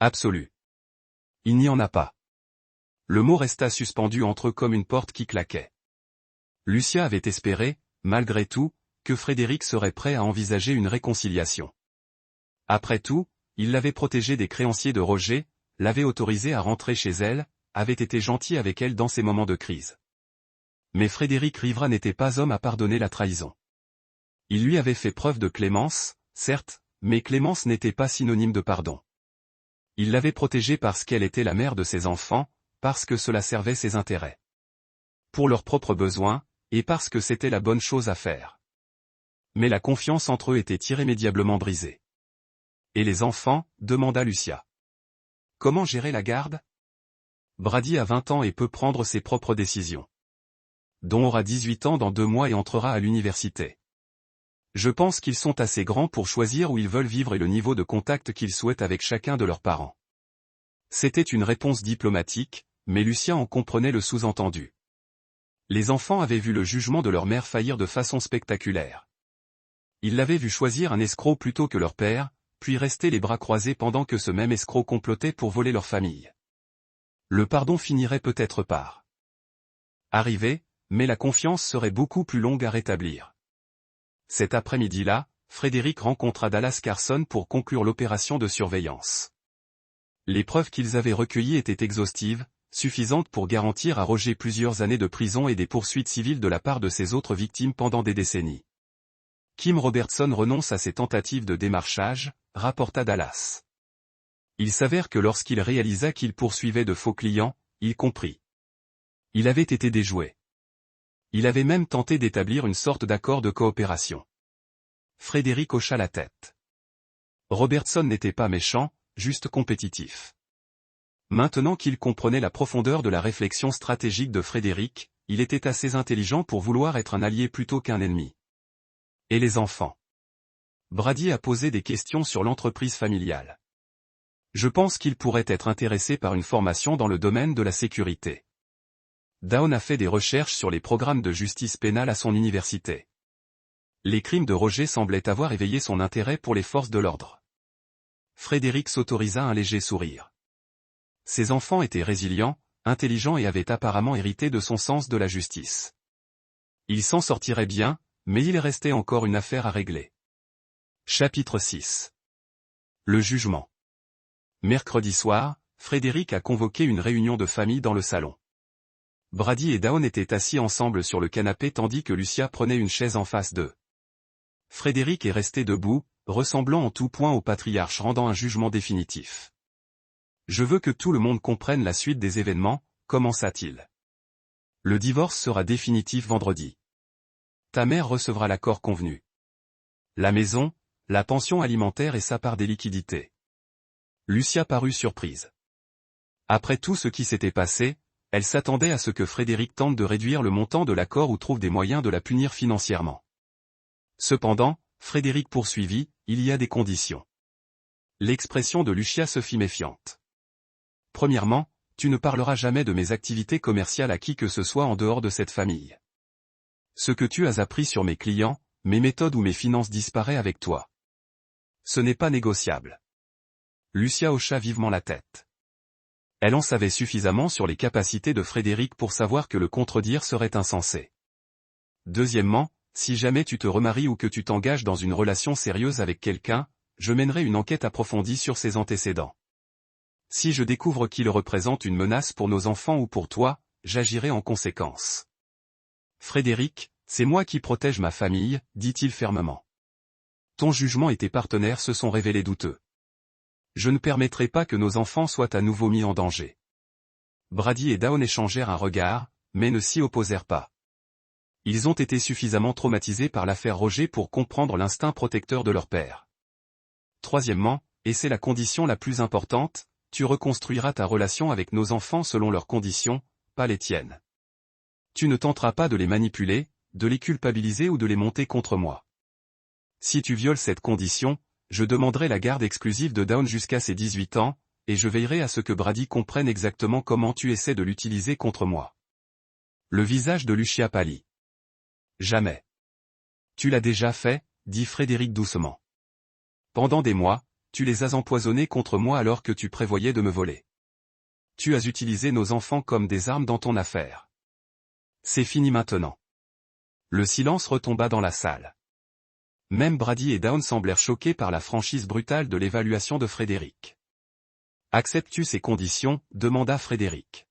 Absolue. Il n'y en a pas. Le mot resta suspendu entre eux comme une porte qui claquait. Lucia avait espéré, malgré tout, que Frédéric serait prêt à envisager une réconciliation. Après tout, il l'avait protégée des créanciers de Roger, l'avait autorisée à rentrer chez elle, avait été gentil avec elle dans ses moments de crise. Mais Frédéric Rivra n'était pas homme à pardonner la trahison. Il lui avait fait preuve de clémence, certes, mais clémence n'était pas synonyme de pardon. Il l'avait protégée parce qu'elle était la mère de ses enfants, parce que cela servait ses intérêts. Pour leurs propres besoins, et parce que c'était la bonne chose à faire. Mais la confiance entre eux était irrémédiablement brisée. Et les enfants, demanda Lucia. Comment gérer la garde? Brady a 20 ans et peut prendre ses propres décisions. Don aura 18 ans dans 2 mois et entrera à l'université. Je pense qu'ils sont assez grands pour choisir où ils veulent vivre et le niveau de contact qu'ils souhaitent avec chacun de leurs parents. C'était une réponse diplomatique, mais Lucia en comprenait le sous-entendu. Les enfants avaient vu le jugement de leur mère faillir de façon spectaculaire. Ils l'avaient vu choisir un escroc plutôt que leur père, puis rester les bras croisés pendant que ce même escroc complotait pour voler leur famille. Le pardon finirait peut-être par arriver, mais la confiance serait beaucoup plus longue à rétablir. Cet après-midi-là, Frédéric rencontra Dallas Carson pour conclure l'opération de surveillance. Les preuves qu'ils avaient recueillies étaient exhaustives, suffisantes pour garantir à Roger plusieurs années de prison et des poursuites civiles de la part de ses autres victimes pendant des décennies. Kim Robertson renonce à ses tentatives de démarchage, rapporta Dallas. Il s'avère que lorsqu'il réalisa qu'il poursuivait de faux clients, il comprit. Il avait été déjoué. Il avait même tenté d'établir une sorte d'accord de coopération. Frédéric hocha la tête. Robertson n'était pas méchant, juste compétitif. Maintenant qu'il comprenait la profondeur de la réflexion stratégique de Frédéric, il était assez intelligent pour vouloir être un allié plutôt qu'un ennemi. Et les enfants? Brady a posé des questions sur l'entreprise familiale. Je pense qu'il pourrait être intéressé par une formation dans le domaine de la sécurité. Dawn a fait des recherches sur les programmes de justice pénale à son université. Les crimes de Roger semblaient avoir éveillé son intérêt pour les forces de l'ordre. Frédéric s'autorisa un léger sourire. Ses enfants étaient résilients, intelligents et avaient apparemment hérité de son sens de la justice. Ils s'en sortiraient bien, mais il restait encore une affaire à régler. Chapitre 6. Le jugement. Mercredi soir, Frédéric a convoqué une réunion de famille dans le salon. Brady et Dawn étaient assis ensemble sur le canapé tandis que Lucia prenait une chaise en face d'eux. Frédéric est resté debout, ressemblant en tout point au patriarche rendant un jugement définitif. Je veux que tout le monde comprenne la suite des événements, commença-t-il. Le divorce sera définitif vendredi. Ta mère recevra l'accord convenu. La maison, la pension alimentaire et sa part des liquidités. Lucia parut surprise. Après tout ce qui s'était passé, elle s'attendait à ce que Frédéric tente de réduire le montant de l'accord ou trouve des moyens de la punir financièrement. Cependant, Frédéric poursuivit, il y a des conditions. L'expression de Lucia se fit méfiante. Premièrement, tu ne parleras jamais de mes activités commerciales à qui que ce soit en dehors de cette famille. Ce que tu as appris sur mes clients, mes méthodes ou mes finances disparaît avec toi. Ce n'est pas négociable. Lucia hocha vivement la tête. Elle en savait suffisamment sur les capacités de Frédéric pour savoir que le contredire serait insensé. Deuxièmement, si jamais tu te remaries ou que tu t'engages dans une relation sérieuse avec quelqu'un, je mènerai une enquête approfondie sur ses antécédents. Si je découvre qu'il représente une menace pour nos enfants ou pour toi, j'agirai en conséquence. Frédéric, c'est moi qui protège ma famille, dit-il fermement. Ton jugement et tes partenaires se sont révélés douteux. Je ne permettrai pas que nos enfants soient à nouveau mis en danger. Brady et Dawn échangèrent un regard, mais ne s'y opposèrent pas. Ils ont été suffisamment traumatisés par l'affaire Roger pour comprendre l'instinct protecteur de leur père. Troisièmement, et c'est la condition la plus importante, tu reconstruiras ta relation avec nos enfants selon leurs conditions, pas les tiennes. Tu ne tenteras pas de les manipuler, de les culpabiliser ou de les monter contre moi. Si tu violes cette condition, je demanderai la garde exclusive de Dawn jusqu'à ses 18 ans, et je veillerai à ce que Brady comprenne exactement comment tu essaies de l'utiliser contre moi. Le visage de Lucia pâlit. Jamais. Tu l'as déjà fait, dit Frédéric doucement. Pendant des mois, tu les as empoisonnés contre moi alors que tu prévoyais de me voler. Tu as utilisé nos enfants comme des armes dans ton affaire. C'est fini maintenant. Le silence retomba dans la salle. Même Brady et Dawn semblèrent choqués par la franchise brutale de l'évaluation de Frédéric. Acceptes-tu ces conditions, demanda Frédéric.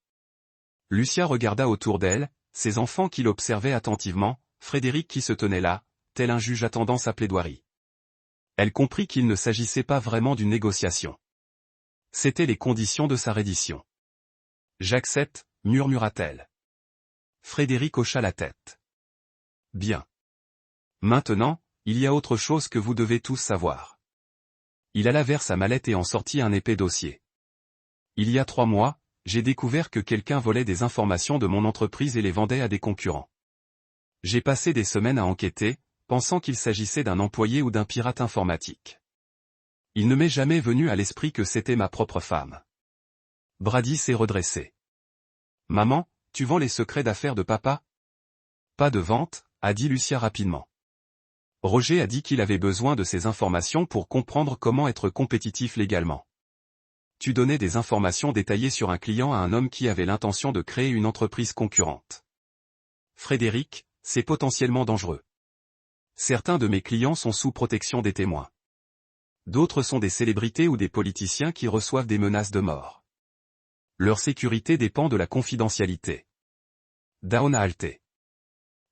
Lucia regarda autour d'elle, ses enfants qui l'observaient attentivement, Frédéric qui se tenait là, tel un juge attendant sa plaidoirie. Elle comprit qu'il ne s'agissait pas vraiment d'une négociation. C'étaient les conditions de sa reddition. J'accepte, murmura-t-elle. Frédéric hocha la tête. Bien. Maintenant, il y a autre chose que vous devez tous savoir. Il alla vers sa mallette et en sortit un épais dossier. Il y a 3 mois, j'ai découvert que quelqu'un volait des informations de mon entreprise et les vendait à des concurrents. J'ai passé des semaines à enquêter, pensant qu'il s'agissait d'un employé ou d'un pirate informatique. Il ne m'est jamais venu à l'esprit que c'était ma propre femme. Brady s'est redressé. Maman, tu vends les secrets d'affaires de papa? Pas de vente, a dit Lucia rapidement. Roger a dit qu'il avait besoin de ces informations pour comprendre comment être compétitif légalement. Tu donnais des informations détaillées sur un client à un homme qui avait l'intention de créer une entreprise concurrente. Frédéric, c'est potentiellement dangereux. Certains de mes clients sont sous protection des témoins. D'autres sont des célébrités ou des politiciens qui reçoivent des menaces de mort. Leur sécurité dépend de la confidentialité. Dawn a halté.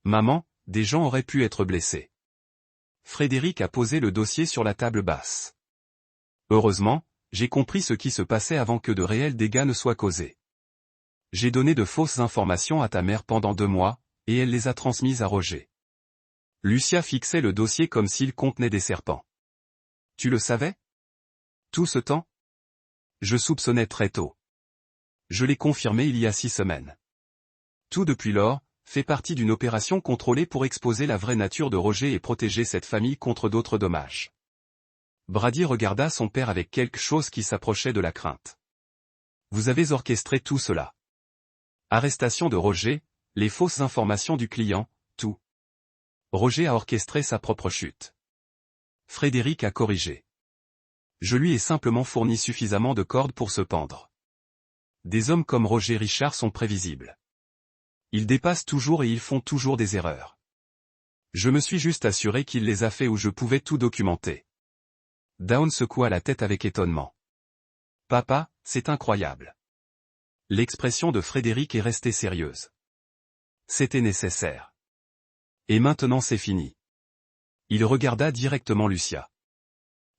Maman, des gens auraient pu être blessés. Frédéric a posé le dossier sur la table basse. Heureusement, j'ai compris ce qui se passait avant que de réels dégâts ne soient causés. J'ai donné de fausses informations à ta mère pendant 2 mois, et elle les a transmises à Roger. Lucia fixait le dossier comme s'il contenait des serpents. Tu le savais? Tout ce temps? Je soupçonnais très tôt. Je l'ai confirmé il y a 6 semaines. Tout depuis lors, fait partie d'une opération contrôlée pour exposer la vraie nature de Roger et protéger cette famille contre d'autres dommages. Brady regarda son père avec quelque chose qui s'approchait de la crainte. Vous avez orchestré tout cela. Arrestation de Roger, les fausses informations du client, tout. Roger a orchestré sa propre chute. Frédéric a corrigé. Je lui ai simplement fourni suffisamment de cordes pour se pendre. Des hommes comme Roger Richard sont prévisibles. Ils dépassent toujours et ils font toujours des erreurs. Je me suis juste assuré qu'il les a fait où je pouvais tout documenter. Dawn secoua la tête avec étonnement. Papa, c'est incroyable. L'expression de Frédéric est restée sérieuse. C'était nécessaire. Et maintenant c'est fini. Il regarda directement Lucia.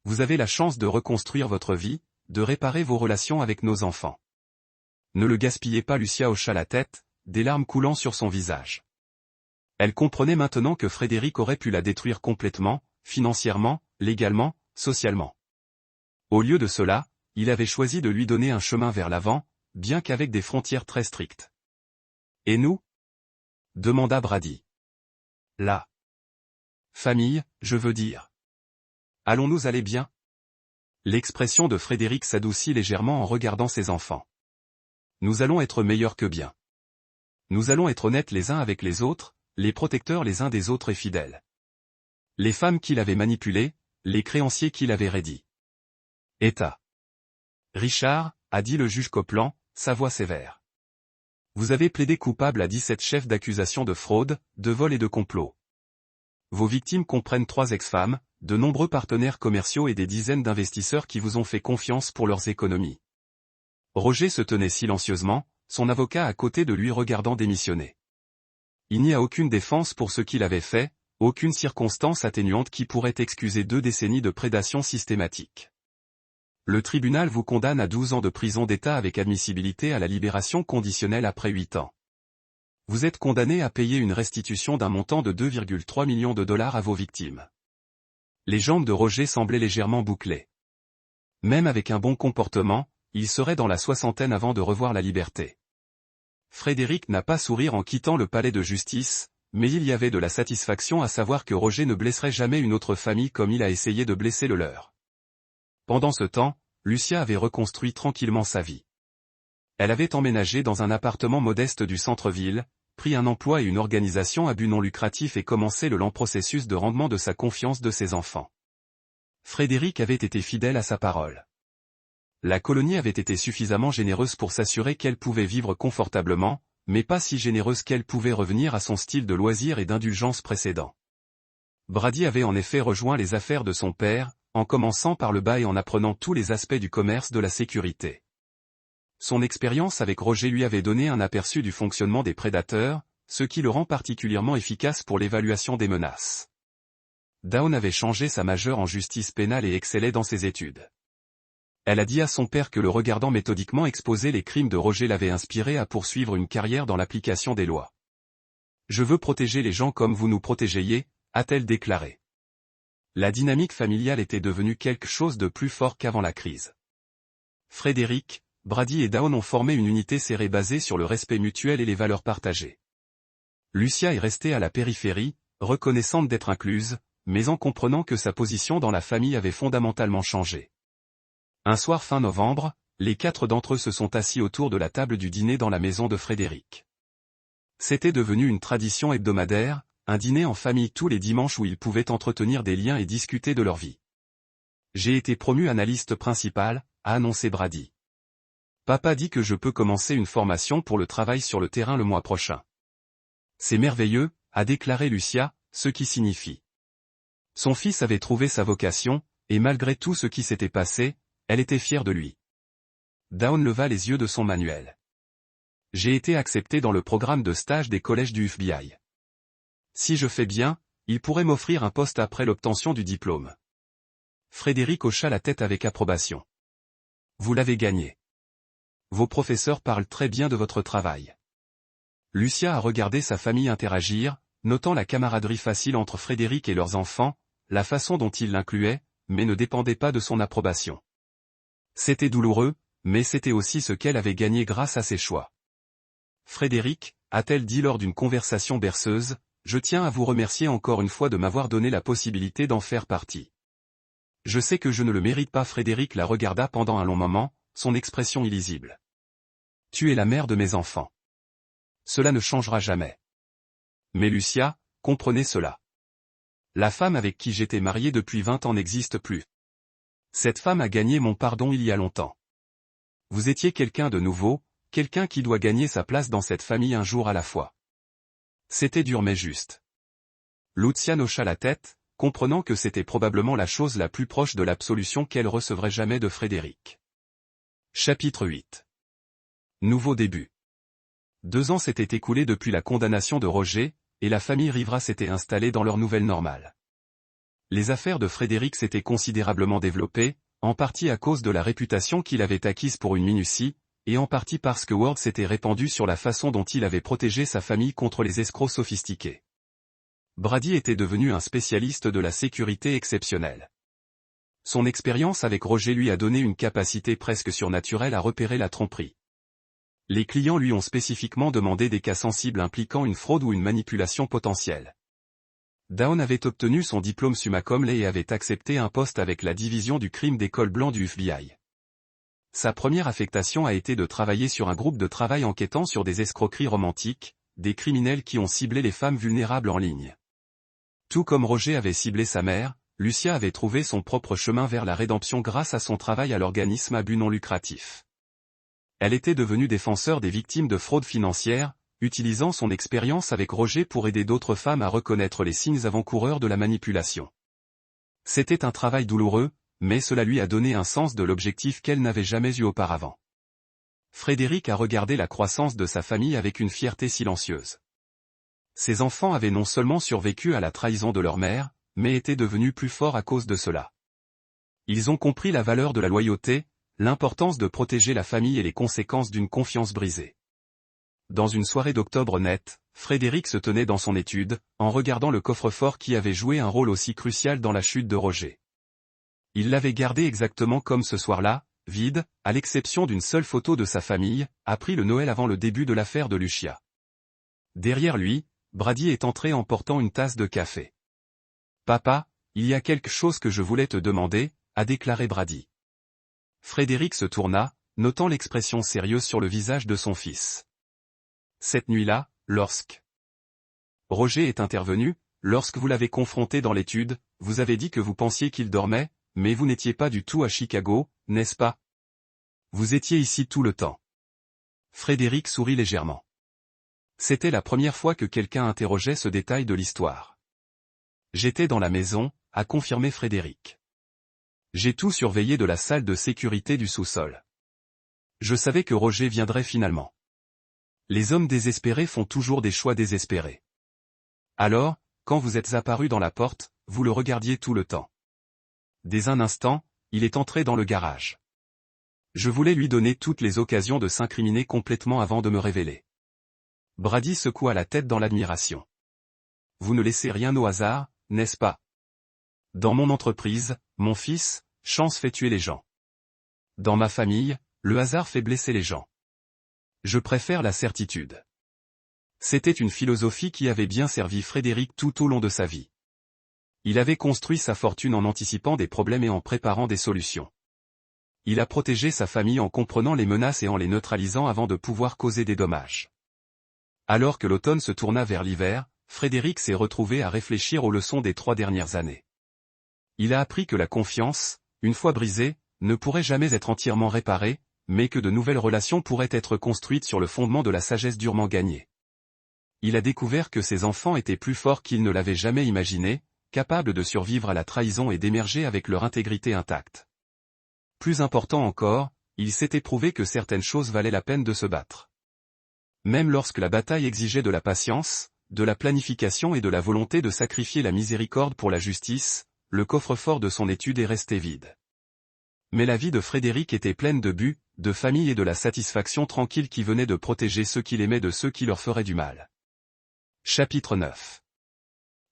Vous avez la chance de reconstruire votre vie, de réparer vos relations avec nos enfants. Ne le gaspillez pas. Lucia hocha la tête, des larmes coulant sur son visage. Elle comprenait maintenant que Frédéric aurait pu la détruire complètement, financièrement, légalement, socialement. Au lieu de cela, il avait choisi de lui donner un chemin vers l'avant, bien qu'avec des frontières très strictes. Et nous? Demanda Brady. La famille, je veux dire. Allons-nous aller bien? L'expression de Frédéric s'adoucit légèrement en regardant ses enfants. Nous allons être meilleurs que bien. Nous allons être honnêtes les uns avec les autres, les protecteurs les uns des autres et fidèles. Les femmes qu'il avait manipulées, les créanciers qu'il avait raidis. État. Richard, a dit le juge Copland, sa voix sévère. Vous avez plaidé coupable à 17 chefs d'accusation de fraude, de vol et de complot. Vos victimes comprennent 3 ex-femmes, de nombreux partenaires commerciaux et des dizaines d'investisseurs qui vous ont fait confiance pour leurs économies. Roger se tenait silencieusement, son avocat à côté de lui regardant démissionner. Il n'y a aucune défense pour ce qu'il avait fait, aucune circonstance atténuante qui pourrait excuser 2 décennies de prédation systématique. Le tribunal vous condamne à 12 ans de prison d'État avec admissibilité à la libération conditionnelle après 8 ans. Vous êtes condamné à payer une restitution d'un montant de 2,3 millions de dollars à vos victimes. Les jambes de Roger semblaient légèrement bouclées. Même avec un bon comportement, il serait dans la soixantaine avant de revoir la liberté. Frédéric n'a pas souri en quittant le palais de justice, mais il y avait de la satisfaction à savoir que Roger ne blesserait jamais une autre famille comme il a essayé de blesser le leur. Pendant ce temps, Lucia avait reconstruit tranquillement sa vie. Elle avait emménagé dans un appartement modeste du centre-ville, pris un emploi et une organisation à but non lucratif et commencé le lent processus de rendement de sa confiance de ses enfants. Frédéric avait été fidèle à sa parole. La colonie avait été suffisamment généreuse pour s'assurer qu'elle pouvait vivre confortablement, mais pas si généreuse qu'elle pouvait revenir à son style de loisir et d'indulgence précédent. Brady avait en effet rejoint les affaires de son père, en commençant par le bas et en apprenant tous les aspects du commerce de la sécurité. Son expérience avec Roger lui avait donné un aperçu du fonctionnement des prédateurs, ce qui le rend particulièrement efficace pour l'évaluation des menaces. Dawn avait changé sa majeure en justice pénale et excellait dans ses études. Elle a dit à son père que le regardant méthodiquement exposer les crimes de Roger l'avait inspiré à poursuivre une carrière dans l'application des lois. « Je veux protéger les gens comme vous nous protégeriez », a-t-elle déclaré. La dynamique familiale était devenue quelque chose de plus fort qu'avant la crise. Frédéric, Brady et Dawn ont formé une unité serrée basée sur le respect mutuel et les valeurs partagées. Lucia est restée à la périphérie, reconnaissante d'être incluse, mais en comprenant que sa position dans la famille avait fondamentalement changé. Un soir fin novembre, les 4 d'entre eux se sont assis autour de la table du dîner dans la maison de Frédéric. C'était devenu une tradition hebdomadaire, un dîner en famille tous les dimanches où ils pouvaient entretenir des liens et discuter de leur vie. « J'ai été promu analyste principal », a annoncé Brady. « Papa dit que je peux commencer une formation pour le travail sur le terrain le mois prochain. »« C'est merveilleux », a déclaré Lucia, ce qui signifie. Son fils avait trouvé sa vocation, et malgré tout ce qui s'était passé, elle était fière de lui. Dawn leva les yeux de son manuel. « J'ai été accepté dans le programme de stage des collèges du FBI. Si je fais bien, il pourrait m'offrir un poste après l'obtention du diplôme. » Frédéric hocha la tête avec approbation. « Vous l'avez gagné. Vos professeurs parlent très bien de votre travail. » Lucia a regardé sa famille interagir, notant la camaraderie facile entre Frédéric et leurs enfants, la façon dont il l'incluait, mais ne dépendait pas de son approbation. C'était douloureux, mais c'était aussi ce qu'elle avait gagné grâce à ses choix. « Frédéric, a-t-elle dit lors d'une conversation berceuse, je tiens à vous remercier encore une fois de m'avoir donné la possibilité d'en faire partie. Je sais que je ne le mérite pas. » Frédéric la regarda pendant un long moment, son expression illisible. « Tu es la mère de mes enfants. Cela ne changera jamais. Mais Lucia, comprenez cela. La femme avec qui j'étais marié depuis 20 ans n'existe plus. Cette femme a gagné mon pardon il y a longtemps. Vous étiez quelqu'un de nouveau, quelqu'un qui doit gagner sa place dans cette famille un jour à la fois. » C'était dur mais juste. Lucia hocha la tête, comprenant que c'était probablement la chose la plus proche de l'absolution qu'elle recevrait jamais de Frédéric. Chapitre 8. Nouveau début. 2 ans s'étaient écoulés depuis la condamnation de Roger, et la famille Rivera s'était installée dans leur nouvelle normale. Les affaires de Frédéric s'étaient considérablement développées, en partie à cause de la réputation qu'il avait acquise pour une minutie, et en partie parce que Word s'était répandu sur la façon dont il avait protégé sa famille contre les escrocs sophistiqués. Brady était devenu un spécialiste de la sécurité exceptionnelle. Son expérience avec Roger lui a donné une capacité presque surnaturelle à repérer la tromperie. Les clients lui ont spécifiquement demandé des cas sensibles impliquant une fraude ou une manipulation potentielle. Dawn avait obtenu son diplôme summa cum laude et avait accepté un poste avec la division du crime des cols blancs du FBI. Sa première affectation a été de travailler sur un groupe de travail enquêtant sur des escroqueries romantiques, des criminels qui ont ciblé les femmes vulnérables en ligne. Tout comme Roger avait ciblé sa mère, Lucia avait trouvé son propre chemin vers la rédemption grâce à son travail à l'organisme à but non lucratif. Elle était devenue défenseur des victimes de fraude financière, utilisant son expérience avec Roger pour aider d'autres femmes à reconnaître les signes avant-coureurs de la manipulation. C'était un travail douloureux, mais cela lui a donné un sens de l'objectif qu'elle n'avait jamais eu auparavant. Frédéric a regardé la croissance de sa famille avec une fierté silencieuse. Ses enfants avaient non seulement survécu à la trahison de leur mère, mais étaient devenus plus forts à cause de cela. Ils ont compris la valeur de la loyauté, l'importance de protéger la famille et les conséquences d'une confiance brisée. Dans une soirée d'octobre net, Frédéric se tenait dans son étude, en regardant le coffre-fort qui avait joué un rôle aussi crucial dans la chute de Roger. Il l'avait gardé exactement comme ce soir-là, vide, à l'exception d'une seule photo de sa famille, appris le Noël avant le début de l'affaire de Lucia. Derrière lui, Brady est entré en portant une tasse de café. « Papa, il y a quelque chose que je voulais te demander », a déclaré Brady. Frédéric se tourna, notant l'expression sérieuse sur le visage de son fils. Cette nuit-là, lorsque Roger est intervenu, lorsque vous l'avez confronté dans l'étude, vous avez dit que vous pensiez qu'il dormait, mais vous n'étiez pas du tout à Chicago, n'est-ce pas? Vous étiez ici tout le temps. Frédéric sourit légèrement. C'était la première fois que quelqu'un interrogeait ce détail de l'histoire. J'étais dans la maison, a confirmé Frédéric. J'ai tout surveillé de la salle de sécurité du sous-sol. Je savais que Roger viendrait finalement. Les hommes désespérés font toujours des choix désespérés. Alors, quand vous êtes apparu dans la porte, vous le regardiez tout le temps. Dès un instant, il est entré dans le garage. Je voulais lui donner toutes les occasions de s'incriminer complètement avant de me révéler. Brady secoua la tête dans l'admiration. Vous ne laissez rien au hasard, n'est-ce pas? Dans mon entreprise, mon fils, chance fait tuer les gens. Dans ma famille, le hasard fait blesser les gens. Je préfère la certitude. C'était une philosophie qui avait bien servi Frédéric tout au long de sa vie. Il avait construit sa fortune en anticipant des problèmes et en préparant des solutions. Il a protégé sa famille en comprenant les menaces et en les neutralisant avant de pouvoir causer des dommages. Alors que l'automne se tourna vers l'hiver, Frédéric s'est retrouvé à réfléchir aux leçons des 3 dernières années. Il a appris que la confiance, une fois brisée, ne pourrait jamais être entièrement réparée, mais que de nouvelles relations pourraient être construites sur le fondement de la sagesse durement gagnée. Il a découvert que ses enfants étaient plus forts qu'il ne l'avait jamais imaginé, capables de survivre à la trahison et d'émerger avec leur intégrité intacte. Plus important encore, il s'est éprouvé que certaines choses valaient la peine de se battre. Même lorsque la bataille exigeait de la patience, de la planification et de la volonté de sacrifier la miséricorde pour la justice, le coffre-fort de son étude est resté vide. Mais la vie de Frédéric était pleine de buts, de famille et de la satisfaction tranquille qui venait de protéger ceux qu'il aimait de ceux qui leur feraient du mal. Chapitre 9.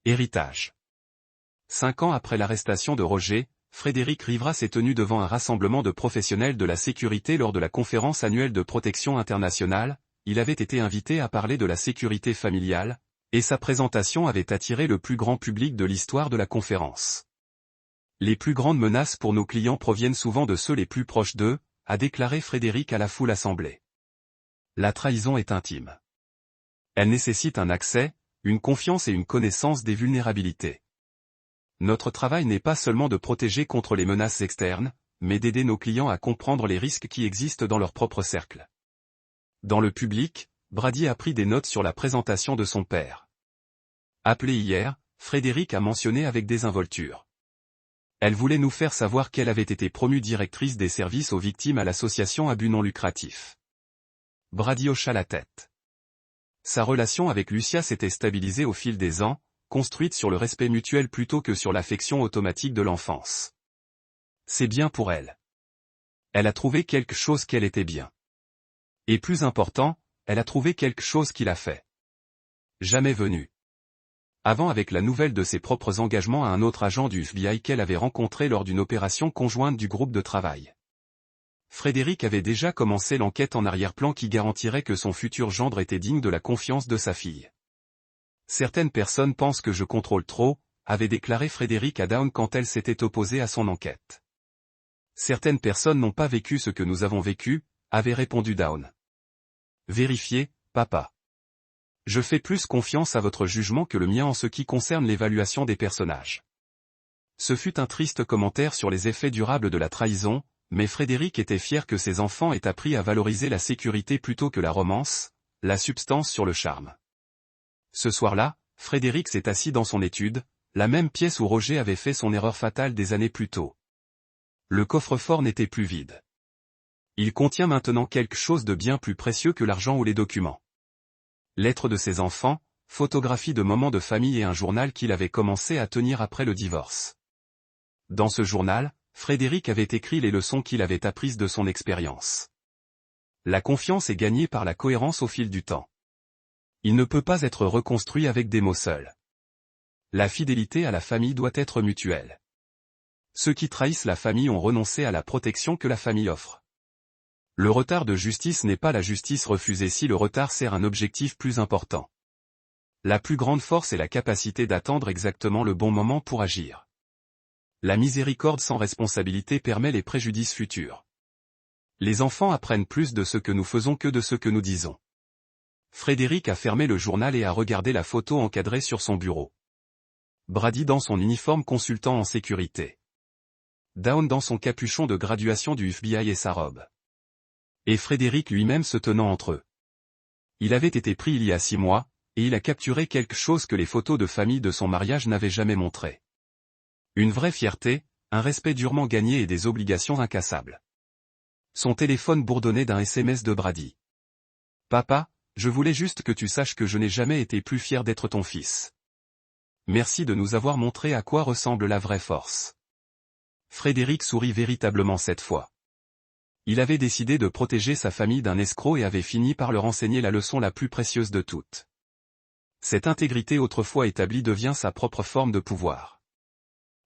Héritage. 5 ans après l'arrestation de Roger, Frédéric Rivera s'est tenu devant un rassemblement de professionnels de la sécurité lors de la conférence annuelle de protection internationale. Il avait été invité à parler de la sécurité familiale, et sa présentation avait attiré le plus grand public de l'histoire de la conférence. Les plus grandes menaces pour nos clients proviennent souvent de ceux les plus proches d'eux, a déclaré Frédéric à la foule assemblée. La trahison est intime. Elle nécessite un accès, une confiance et une connaissance des vulnérabilités. Notre travail n'est pas seulement de protéger contre les menaces externes, mais d'aider nos clients à comprendre les risques qui existent dans leur propre cercle. Dans le public, Brady a pris des notes sur la présentation de son père. Appelé hier, Frédéric a mentionné avec désinvolture. Elle voulait nous faire savoir qu'elle avait été promue directrice des services aux victimes à l'association à but non lucratif. Brady hocha la tête. Sa relation avec Lucia s'était stabilisée au fil des ans, construite sur le respect mutuel plutôt que sur l'affection automatique de l'enfance. C'est bien pour elle. Elle a trouvé quelque chose qu'elle était bien. Et plus important, elle a trouvé quelque chose qui l'a fait. Jamais venu. Avant avec la nouvelle de ses propres engagements à un autre agent du FBI qu'elle avait rencontré lors d'une opération conjointe du groupe de travail. Frédéric avait déjà commencé l'enquête en arrière-plan qui garantirait que son futur gendre était digne de la confiance de sa fille. Certaines personnes pensent que je contrôle trop, avait déclaré Frédéric à Dawn quand elle s'était opposée à son enquête. Certaines personnes n'ont pas vécu ce que nous avons vécu, avait répondu Dawn. Vérifiez, papa. Je fais plus confiance à votre jugement que le mien en ce qui concerne l'évaluation des personnages. Ce fut un triste commentaire sur les effets durables de la trahison, mais Frédéric était fier que ses enfants aient appris à valoriser la sécurité plutôt que la romance, la substance sur le charme. Ce soir-là, Frédéric s'est assis dans son étude, la même pièce où Roger avait fait son erreur fatale des années plus tôt. Le coffre-fort n'était plus vide. Il contient maintenant quelque chose de bien plus précieux que l'argent ou les documents. Lettres de ses enfants, photographies de moments de famille et un journal qu'il avait commencé à tenir après le divorce. Dans ce journal, Frédéric avait écrit les leçons qu'il avait apprises de son expérience. La confiance est gagnée par la cohérence au fil du temps. Il ne peut pas être reconstruit avec des mots seuls. La fidélité à la famille doit être mutuelle. Ceux qui trahissent la famille ont renoncé à la protection que la famille offre. Le retard de justice n'est pas la justice refusée si le retard sert un objectif plus important. La plus grande force est la capacité d'attendre exactement le bon moment pour agir. La miséricorde sans responsabilité permet les préjudices futurs. Les enfants apprennent plus de ce que nous faisons que de ce que nous disons. Frédéric a fermé le journal et a regardé la photo encadrée sur son bureau. Brady dans son uniforme consultant en sécurité. Dawn dans son capuchon de graduation du FBI et sa robe. Et Frédéric lui-même se tenant entre eux. Il avait été pris il y a 6 mois, et il a capturé quelque chose que les photos de famille de son mariage n'avaient jamais montré. Une vraie fierté, un respect durement gagné et des obligations incassables. Son téléphone bourdonnait d'un SMS de Brady. « Papa, je voulais juste que tu saches que je n'ai jamais été plus fier d'être ton fils. Merci de nous avoir montré à quoi ressemble la vraie force. » Frédéric sourit véritablement cette fois. Il avait décidé de protéger sa famille d'un escroc et avait fini par leur enseigner la leçon la plus précieuse de toutes. Cette intégrité autrefois établie devient sa propre forme de pouvoir.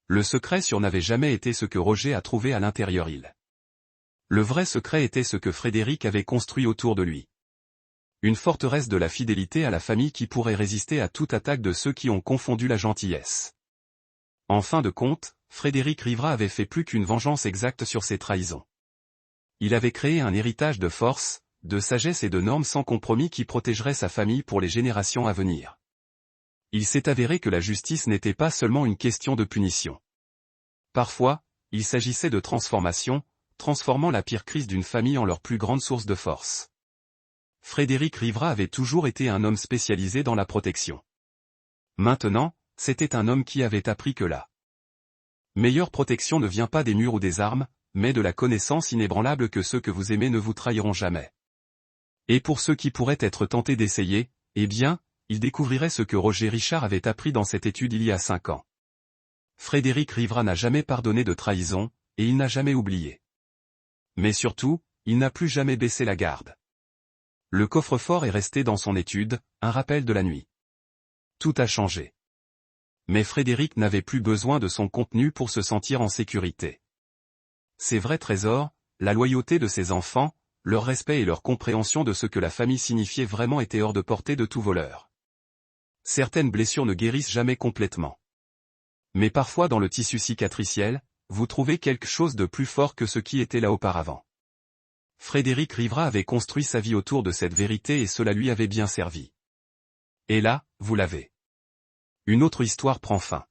Le secret sur n'avait jamais été ce que Roger a trouvé à l'intérieur il. Le vrai secret était ce que Frédéric avait construit autour de lui. Une forteresse de la fidélité à la famille qui pourrait résister à toute attaque de ceux qui ont confondu la gentillesse. En fin de compte, Frédéric Rivera avait fait plus qu'une vengeance exacte sur ses trahisons. Il avait créé un héritage de force, de sagesse et de normes sans compromis qui protégerait sa famille pour les générations à venir. Il s'est avéré que la justice n'était pas seulement une question de punition. Parfois, il s'agissait de transformation, transformant la pire crise d'une famille en leur plus grande source de force. Frédéric Rivera avait toujours été un homme spécialisé dans la protection. Maintenant, c'était un homme qui avait appris que la meilleure protection ne vient pas des murs ou des armes, mais de la connaissance inébranlable que ceux que vous aimez ne vous trahiront jamais. Et pour ceux qui pourraient être tentés d'essayer, eh bien, ils découvriraient ce que Roger Richard avait appris dans cette étude il y a 5 ans. Frédéric Rivera n'a jamais pardonné de trahison, et il n'a jamais oublié. Mais surtout, il n'a plus jamais baissé la garde. Le coffre-fort est resté dans son étude, un rappel de la nuit. Tout a changé. Mais Frédéric n'avait plus besoin de son contenu pour se sentir en sécurité. Ses vrais trésors, la loyauté de ses enfants, leur respect et leur compréhension de ce que la famille signifiait vraiment étaient hors de portée de tout voleur. Certaines blessures ne guérissent jamais complètement. Mais parfois dans le tissu cicatriciel, vous trouvez quelque chose de plus fort que ce qui était là auparavant. Frédéric Rivera avait construit sa vie autour de cette vérité et cela lui avait bien servi. Et là, vous l'avez. Une autre histoire prend fin.